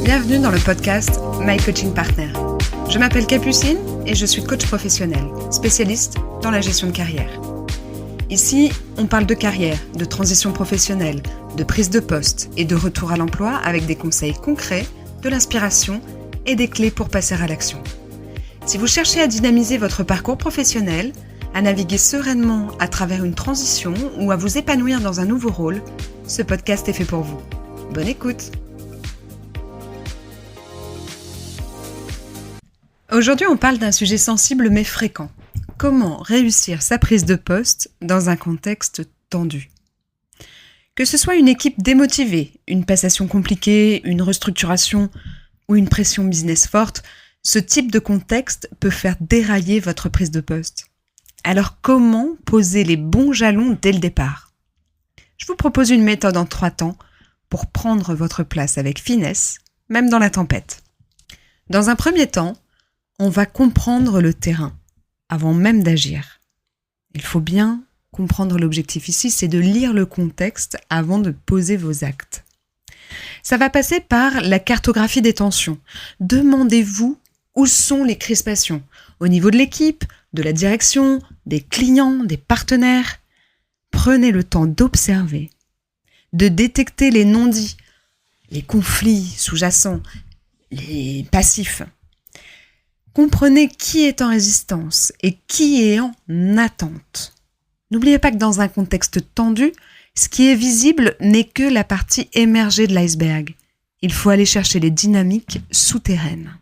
Bienvenue dans le podcast My Coaching Partner. Je m'appelle Capucine et je suis coach professionnel, spécialiste dans la gestion de carrière. Ici, on parle de carrière, de transition professionnelle, de prise de poste et de retour à l'emploi avec des conseils concrets, de l'inspiration et des clés pour passer à l'action. Si vous cherchez à dynamiser votre parcours professionnel, à naviguer sereinement à travers une transition ou à vous épanouir dans un nouveau rôle, ce podcast est fait pour vous. Bonne écoute! Aujourd'hui, on parle d'un sujet sensible mais fréquent. Comment réussir sa prise de poste dans un contexte tendu ? Que ce soit une équipe démotivée, une passation compliquée, une restructuration ou une pression business forte, ce type de contexte peut faire dérailler votre prise de poste. Alors comment poser les bons jalons dès le départ ? Je vous propose une méthode en 3 temps pour prendre votre place avec finesse, même dans la tempête. Dans un premier temps, on va comprendre le terrain avant même d'agir. Il faut bien comprendre l'objectif ici, c'est de lire le contexte avant de poser vos actes. Ça va passer par la cartographie des tensions. Demandez-vous où sont les crispations au niveau de l'équipe, de la direction, des clients, des partenaires. Prenez le temps d'observer, de détecter les non-dits, les conflits sous-jacents, les passifs. Comprenez qui est en résistance et qui est en attente. N'oubliez pas que dans un contexte tendu, ce qui est visible n'est que la partie émergée de l'iceberg. Il faut aller chercher les dynamiques souterraines.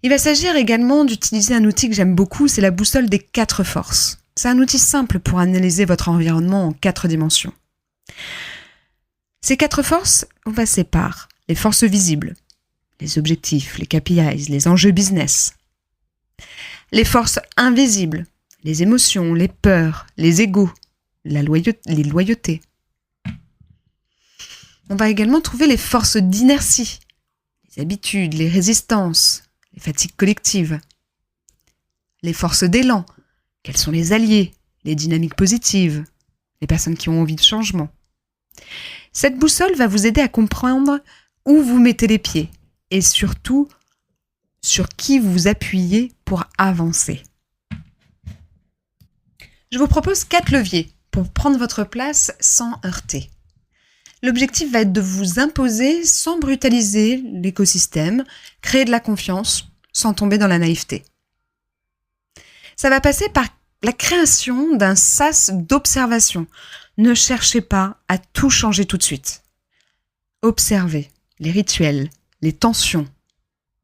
Il va s'agir également d'utiliser un outil que j'aime beaucoup, c'est la boussole des 4 forces. C'est un outil simple pour analyser votre environnement en 4 dimensions. Ces 4 forces vont passer par les forces visibles, les objectifs, les KPIs, les enjeux business. Les forces invisibles, les émotions, les peurs, les égos, les loyautés. On va également trouver les forces d'inertie, les habitudes, les résistances, les fatigues collectives. Les forces d'élan, quels sont les alliés, les dynamiques positives, les personnes qui ont envie de changement. Cette boussole va vous aider à comprendre où vous mettez les pieds et surtout sur qui vous appuyez pour avancer. Je vous propose 4 leviers pour prendre votre place sans heurter. L'objectif va être de vous imposer sans brutaliser l'écosystème, créer de la confiance sans tomber dans la naïveté. Ça va passer par la création d'un sas d'observation. Ne cherchez pas à tout changer tout de suite. Observez les rituels, les tensions,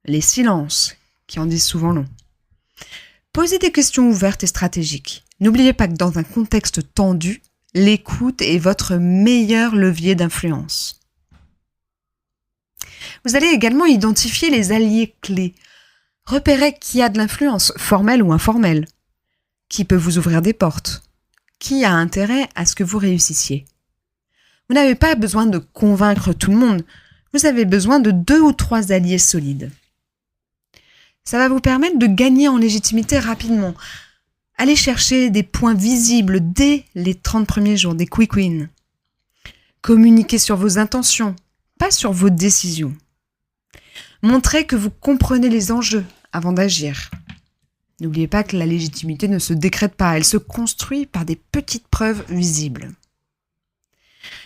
les silences qui en disent souvent long. Posez des questions ouvertes et stratégiques. N'oubliez pas que dans un contexte tendu, l'écoute est votre meilleur levier d'influence. Vous allez également identifier les alliés clés. Repérez qui a de l'influence, formelle ou informelle. Qui peut vous ouvrir des portes. Qui a intérêt à ce que vous réussissiez. Vous n'avez pas besoin de convaincre tout le monde. Vous avez besoin de 2 ou 3 alliés solides. Ça va vous permettre de gagner en légitimité rapidement. Allez chercher des points visibles dès les 30 premiers jours, des quick wins. Communiquez sur vos intentions, pas sur vos décisions. Montrez que vous comprenez les enjeux avant d'agir. N'oubliez pas que la légitimité ne se décrète pas, elle se construit par des petites preuves visibles.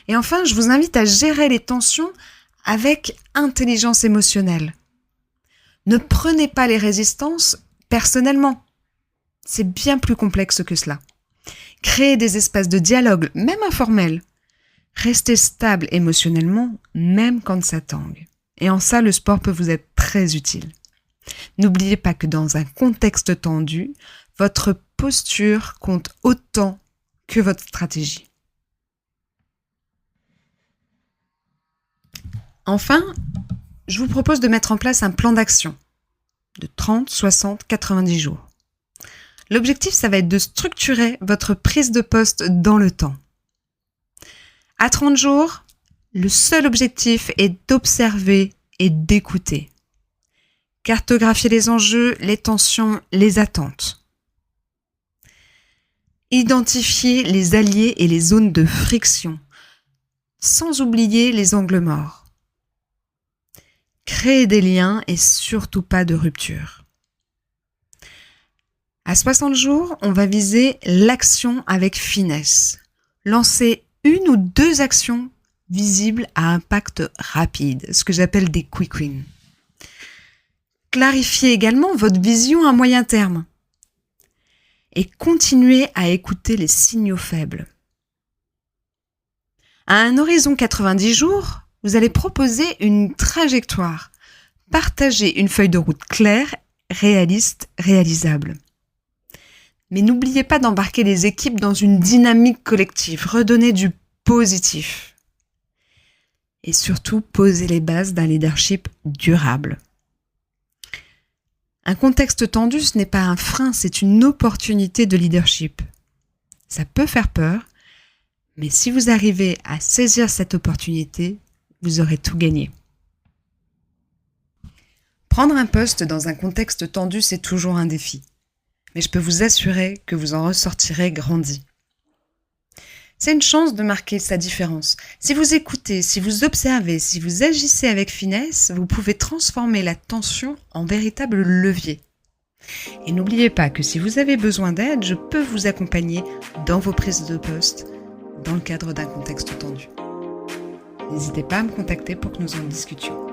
Et enfin, je vous invite à gérer les tensions avec intelligence émotionnelle. Ne prenez pas les résistances personnellement. C'est bien plus complexe que cela. Créez des espaces de dialogue, même informels. Restez stable émotionnellement, même quand ça tangue. Et en ça, le sport peut vous être très utile. N'oubliez pas que dans un contexte tendu, votre posture compte autant que votre stratégie. Enfin, je vous propose de mettre en place un plan d'action de 30, 60, 90 jours. L'objectif, ça va être de structurer votre prise de poste dans le temps. À 30 jours, le seul objectif est d'observer et d'écouter. Cartographier les enjeux, les tensions, les attentes. Identifier les alliés et les zones de friction, sans oublier les angles morts. créer des liens et surtout pas de rupture. À 60 jours, on va viser l'action avec finesse. Lancer 1 ou 2 actions visibles à impact rapide, ce que j'appelle des quick wins. Clarifiez également votre vision à moyen terme et continuez à écouter les signaux faibles. À un horizon 90 jours, vous allez proposer une trajectoire. Partagez une feuille de route claire, réaliste, réalisable. Mais n'oubliez pas d'embarquer les équipes dans une dynamique collective, redonnez du positif. Et surtout, posez les bases d'un leadership durable. Un contexte tendu, ce n'est pas un frein, c'est une opportunité de leadership. Ça peut faire peur, mais si vous arrivez à saisir cette opportunité, vous aurez tout gagné. Prendre un poste dans un contexte tendu, c'est toujours un défi. Mais je peux vous assurer que vous en ressortirez grandi. C'est une chance de marquer sa différence. Si vous écoutez, si vous observez, si vous agissez avec finesse, vous pouvez transformer la tension en véritable levier. Et n'oubliez pas que si vous avez besoin d'aide, je peux vous accompagner dans vos prises de poste dans le cadre d'un contexte tendu. N'hésitez pas à me contacter pour que nous en discutions.